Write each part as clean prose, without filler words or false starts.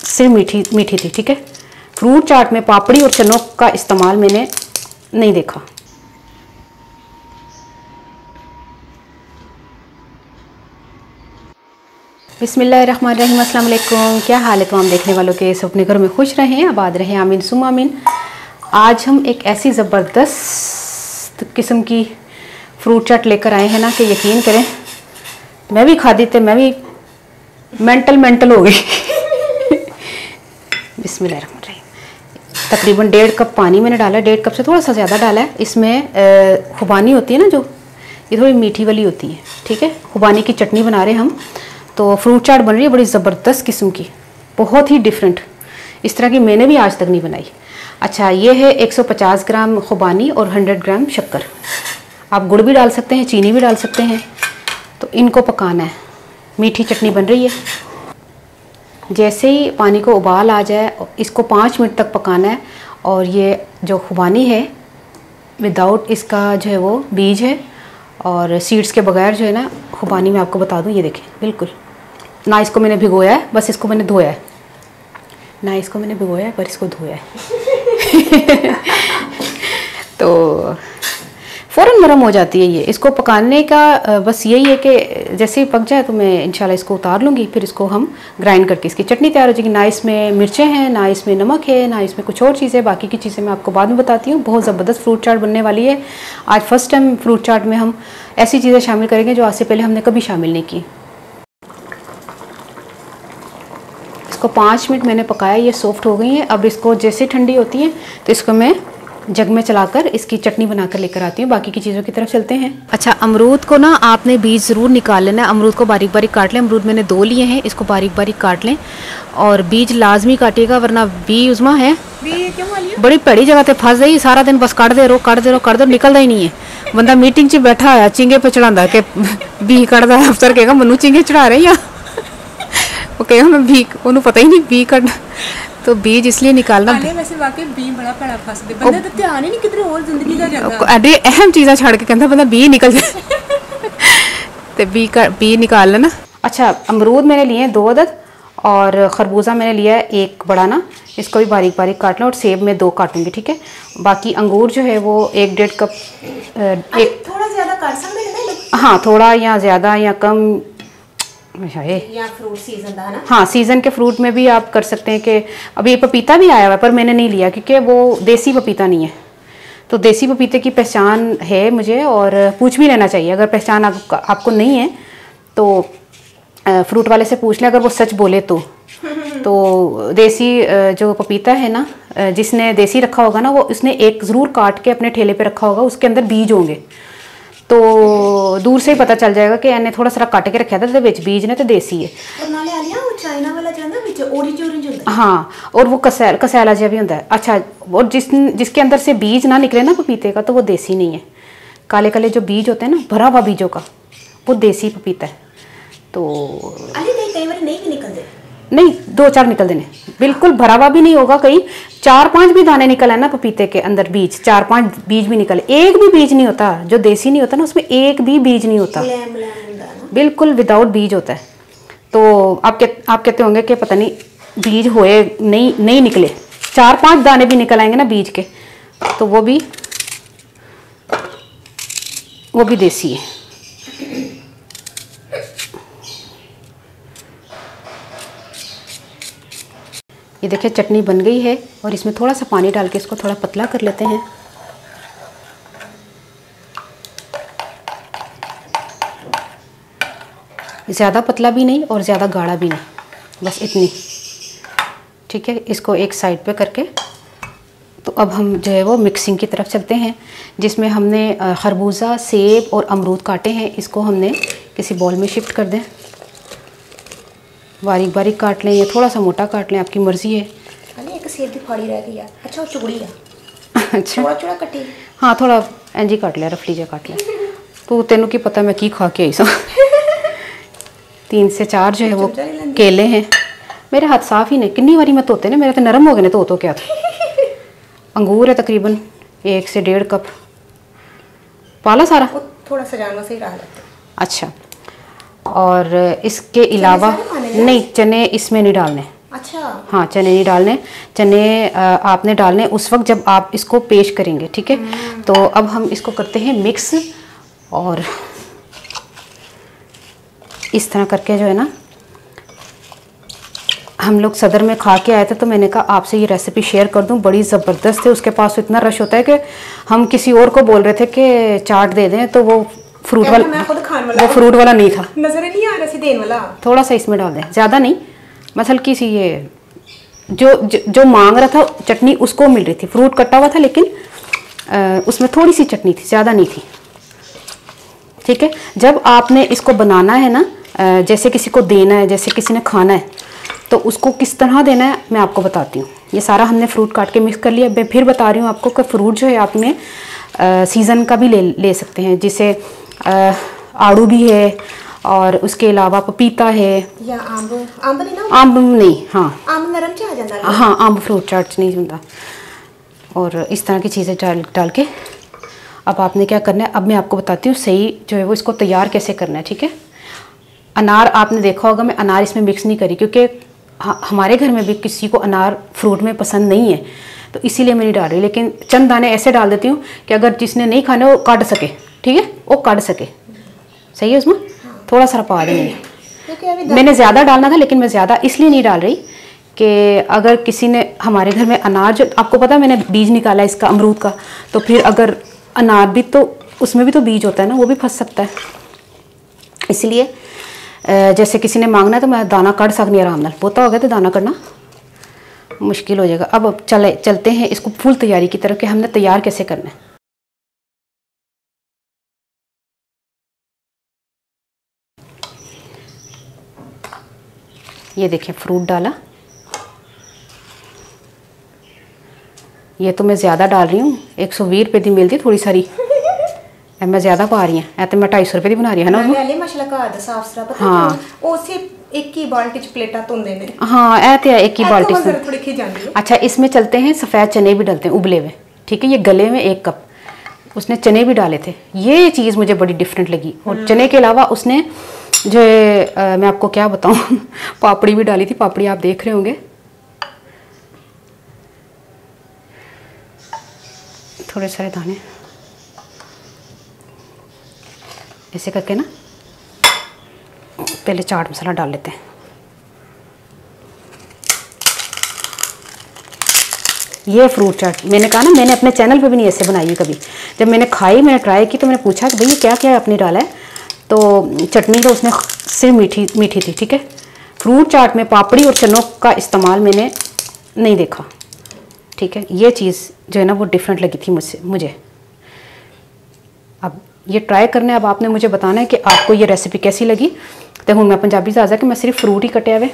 से मीठी मीठी थी। ठीक है, फ्रूट चाट में पापड़ी और चनों का इस्तेमाल मैंने नहीं देखा। बिस्मिल्लाहिर्रहमानिर्रहीम, अस्सलाम वालेकुम। क्या हाल है तमाम देखने वालों के? सब अपने घर में खुश रहें, आबाद रहें, आमीन सुम आमीन। आज हम एक ऐसी ज़बरदस्त किस्म की फ्रूट चाट लेकर आए हैं ना कि यकीन करें मैं भी खा दी थे, मैं भी मेंटल हो गई। बिस्मिल्लाहिर्रहमानिर्रहीम। तकरीबन 1.5 कप पानी मैंने डाला है, 1.5 कप से थोड़ा सा ज़्यादा डाला है। इसमें खुबानी होती है ना, जो ये थोड़ी मीठी वाली होती है। ठीक है, खुबानी की चटनी बना रहे हैं हम। तो फ्रूट चाट बन रही है बड़ी ज़बरदस्त किस्म की, बहुत ही डिफरेंट। इस तरह की मैंने भी आज तक नहीं बनाई। अच्छा, ये है 150 ग्राम खुबानी और 100 ग्राम शक्कर। आप गुड़ भी डाल सकते हैं, चीनी भी डाल सकते हैं। तो इनको पकाना है, मीठी चटनी बन रही है। जैसे ही पानी को उबाल आ जाए इसको 5 मिनट तक पकाना है। और ये जो खुबानी है विदाउट इसका जो है वो बीज है, और सीड्स के बगैर जो है ना खुबानी, मैं आपको बता दूं, ये देखें बिल्कुल ना इसको मैंने भिगोया है, बस इसको मैंने धोया है। ना इसको मैंने भिगोया है पर इसको धोया है। तो फ़ौरन नरम हो जाती है ये। इसको पकाने का बस यही है कि जैसे ही पक जाए तो मैं इंशाल्लाह इसको उतार लूँगी, फिर इसको हम ग्राइंड करके इसकी चटनी तैयार हो जाएगी। ना इसमें मिर्चें हैं, ना इसमें नमक है, ना इसमें कुछ और चीज़ है। बाकी की चीज़ें मैं आपको बाद में बताती हूँ। बहुत ज़बरदस्त फ्रूट चाट बनने वाली है। आज फर्स्ट टाइम फ्रूट चाट में हम ऐसी चीज़ें शामिल करेंगे जो आज से पहले हमने कभी शामिल नहीं की। इसको 5 मिनट मैंने पकाया, ये सॉफ्ट हो गई है। अब इसको जैसे ठंडी होती है तो इसको मैं जग में चलाकर इसकी चटनी बनाकर लेकर आती हूँ। बाकी की चीज़ों की तरफ चलते हैं। अच्छा, अमरूद को ना आपने बीज ज़रूर निकाल लेना है। अमरूद को बारीक बारीक काट लें। अमरूद मैंने 2 लिए हैं, इसको बारीक बारीक काट लें और बीज लाजमी काटिएगा, वरना बी उजमा है बड़ी बड़ी जगह पे फंस गई। सारा दिन बस काट दे रो निकलता ही नहीं है। बंदा मीटिंग च बैठा होया चिंगे पे चढ़ाता कि बी कटदा है, अफसर कहेगा मनु चिंगे चढ़ा रहे हैं। वो कहेगा मैं बी, उन्होंने पता ही नहीं बी कट। तो बीज इसलिए निकालना, वैसे वाकई बी बड़ा बड़ा फंस दे बंदे तो ध्यान ही नहीं किधर और जिंदगी दा जाता। अरे अहम चीज़ां छड़ के कहता बंदा बी निकल जाए। तो बी निकाल लेना। अच्छा, अमरूद मैंने लिए हैं 2 अदद और खरबूजा मैंने लिया है 1 बड़ा ना, इसको भी बारीक बारीक काट लें। और सेब में 2 काटूंगी। ठीक है, बाकी अंगूर जो है वो 1-1.5 कप, एक थोड़ा ज्यादा काट सकते हैं। हाँ, थोड़ा या ज़्यादा या कम या फ्रूट सीजन था ना। हाँ, सीज़न के फ्रूट में भी आप कर सकते हैं। कि अभी पपीता भी आया हुआ है पर मैंने नहीं लिया क्योंकि वो देसी पपीता नहीं है। तो देसी पपीते की पहचान है मुझे, और पूछ भी लेना चाहिए। अगर पहचान आपको नहीं है तो फ्रूट वाले से पूछ लें, अगर वो सच बोले तो। तो देसी जो पपीता है ना, जिसने देसी रखा होगा ना, वो उसने एक ज़रूर काट के अपने ठेले पे रखा होगा, उसके अंदर बीज होंगे। तो दूर से ही पता चल जाएगा कि इन्हें थोड़ा सा काट के रखा था तो बीज ने तो देसी है। और नाले आलिया वो चाइना वाला जो है ना बीच ऑरेंज होता है। हाँ, और वो कसेला जैसा भी होता है। अच्छा, और जिसके अंदर से बीज ना निकले ना पपीते का, तो वो देसी नहीं है। काले काले जो बीज होते हैं ना, भरा हुआ बीजों का, वो देसी पपीता है। तो कई बार नहीं भी निकलते, नहीं 2-4 निकल देने, बिल्कुल भरा हुआ भी नहीं होगा। कहीं 4-5 भी दाने निकल है ना पपीते के अंदर, बीज 4-5 बीज भी निकले। एक भी बीज नहीं होता जो देसी नहीं होता ना, उसमें एक भी बीज नहीं होता, बिल्कुल विदाउट बीज होता है। तो आप कहते होंगे कि पता नहीं बीज होए नहीं निकले। 4-5 दाने भी निकल आएंगे ना बीज के, तो वो भी देसी है। ये देखिए चटनी बन गई है, और इसमें थोड़ा सा पानी डाल के इसको थोड़ा पतला कर लेते हैं। ज़्यादा पतला भी नहीं और ज़्यादा गाढ़ा भी नहीं, बस इतनी। ठीक है, इसको एक साइड पे करके तो अब हम जो है वो मिक्सिंग की तरफ चलते हैं, जिसमें हमने खरबूजा, सेब और अमरूद काटे हैं। इसको हमने किसी बॉल में शिफ्ट कर दें। बारीक बारीक काट लें या थोड़ा सा मोटा काट लें, आपकी मर्ज़ी है। एक सेब की फाड़ी रह गई है। अच्छा, वो चुगड़ी है। अच्छा, थोड़ा कटी। हाँ, थोड़ा एंजी काट लिया, रफली जा काट लिया। तो तेनों की पता मैं की खा के आई सा। 3 से 4 जो है वो केले हैं। मेरे हाथ साफ़ ही नहीं, कितनी बारी मैं धोते ने, मेरे तो नरम हो गए ने धो क्या था। अंगूर है तकरीबन 1 से 1.5 कप। पाला सारा थोड़ा सजाना से ही रहा जाता है। अच्छा, और इसके अलावा नहीं, चने इसमें नहीं डालने। अच्छा, हाँ, चने नहीं डालने। चने आपने डालने उस वक्त जब आप इसको पेश करेंगे, ठीक है। तो अब हम इसको करते हैं मिक्स, और इस तरह करके जो है ना, हम लोग सदर में खा के आए थे तो मैंने कहा आपसे ये रेसिपी शेयर कर दूं, बड़ी ज़बरदस्त है। उसके पास इतना रश होता है कि हम किसी और को बोल रहे थे कि चाट दे दें, तो वो फ्रूट वाला, वो फ्रूट वाला नहीं था, नजर नहीं आ रहा सी देने वाला। थोड़ा सा इसमें डाल दें, ज़्यादा नहीं, बस हल्की सी। ये जो मांग रहा था चटनी उसको मिल रही थी, फ्रूट कटा हुआ था लेकिन उसमें थोड़ी सी चटनी थी, ज़्यादा नहीं थी, ठीक है। जब आपने इसको बनाना है ना, जैसे किसी को देना है, जैसे किसी ने खाना है, तो उसको किस तरह देना है मैं आपको बताती हूँ। ये सारा हमने फ्रूट काट के मिक्स कर लिया। मैं फिर बता रही हूँ आपको कि फ्रूट जो है आपने सीज़न का भी ले सकते हैं, जिसे आड़ू भी है, और उसके अलावा पपीता है, या आम नहीं ना, आम नहीं, हाँ आम नरम च आ जाता है, हाँ आम फ्रूट चाट नहीं बनता। और इस तरह की चीज़ें डाल के अब आपने क्या करना है, अब मैं आपको बताती हूँ सही जो है वो इसको तैयार कैसे करना है, ठीक है। अनार आपने देखा होगा, मैं अनार इसमें मिक्स नहीं करी क्योंकि हमारे घर में भी किसी को अनार फ्रूट में पसंद नहीं है, तो इसीलिए मैं नहीं डाल रही। लेकिन चंद दाने ऐसे डाल देती हूँ कि अगर जिसने नहीं खाने वो काट सके, ठीक है, वो काट सके। सही है, उसमें थोड़ा सा पा देंगे। मैंने ज़्यादा डालना था लेकिन मैं ज़्यादा इसलिए नहीं डाल रही कि अगर किसी ने, हमारे घर में अनार जो आपको पता है मैंने बीज निकाला इसका अमरूद का, तो फिर अगर अनार भी, तो उसमें भी तो बीज होता है ना, वो भी फंस सकता है। इसलिए जैसे किसी ने मांगना है तो मैं दाना कट सकनी आराम नाल, पोता हो गया तो दाना करना मुश्किल हो जाएगा। अब चलते हैं इसको फुल तैयारी की तरफ कि हमने तैयार कैसे करना है। ये देखिए फ्रूट डाला, ये तो मैं ज़्यादा डाल रही हूँ, 120 रुपये की मिलती थोड़ी सारी, मैं ज़्यादा पा रही हूँ, तो मैं 250 रुपये की बना रही है ना। हाँ, उसे एक ही बाल्टी च प्लेटा धोंदे ने। हाँ, तो एक ही बाल्टी से। अच्छा, इसमें चलते हैं, सफ़ेद चने भी डालते हैं उबले हुए, ठीक है। ये गले में 1 कप उसने चने भी डाले थे, ये चीज़ मुझे बड़ी डिफरेंट लगी। और चने के अलावा उसने जो है मैं आपको क्या बताऊँ पापड़ी भी डाली थी, पापड़ी आप देख रहे होंगे, थोड़े सारे दाने ऐसे करके ना, पहले चाट मसाला डाल लेते हैं। ये फ्रूट चाट मैंने कहा ना, मैंने अपने चैनल पे भी नहीं ऐसे बनाई है कभी। जब मैंने खाई, मैंने ट्राई की, तो मैंने पूछा कि भई ये क्या क्या आपने डाला है, तो चटनी तो उसमें सिर्फ मीठी थी, ठीक है। फ्रूट चाट में पापड़ी और चनों का इस्तेमाल मैंने नहीं देखा, ठीक है। ये चीज़ जो है ना वो डिफरेंट लगी थी मुझे। अब ये ट्राई करना है, अब आपने मुझे बताना है कि आपको ये रेसिपी कैसी लगी। तो हूँ मैं पंजाबी साजा कि मैं सिर्फ फ्रूट ही कटिया वे,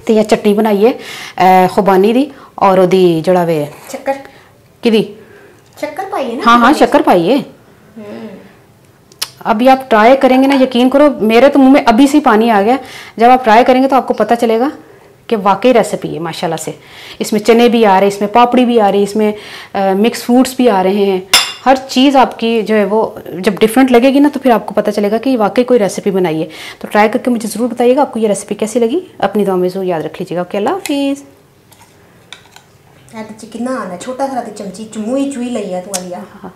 तो यह चटनी बनाई है खुबानी दी, और ओदी जड़ा वे शक्कर कि शक्कर पाई है ना। हाँ, शक्कर पाई है। अभी आप ट्राई करेंगे ना, यकीन करो मेरे तो मुंह में अभी से पानी आ गया। जब आप ट्राई करेंगे तो आपको पता चलेगा कि वाकई रेसिपी है माशाल्लाह से। इसमें चने भी आ रहे हैं, इसमें पापड़ी भी आ रही है, इसमें मिक्स फ्रूट्स भी आ रहे हैं। हर चीज़ आपकी जो है वो जब डिफरेंट लगेगी ना, तो फिर आपको पता चलेगा कि वाकई कोई रेसिपी बनाई है। तो ट्राई करके मुझे ज़रूर बताइएगा आपको ये रेसिपी कैसी लगी। अपनी दुआ में ज़रूर याद रख लीजिएगा। ओके, अल्लाह हाफिज़। कितना आना छोटा सा चमची चुमुई चुई लिया तू लिया। हाँ,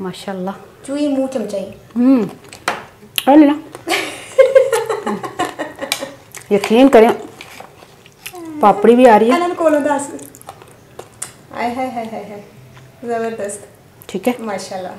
माशाल्लाह, चुई मुँह चमचाई। लेना यकीन करें पापड़ी भी आ रही है। जबरदस्त, ठीक है, माशाल्लाह।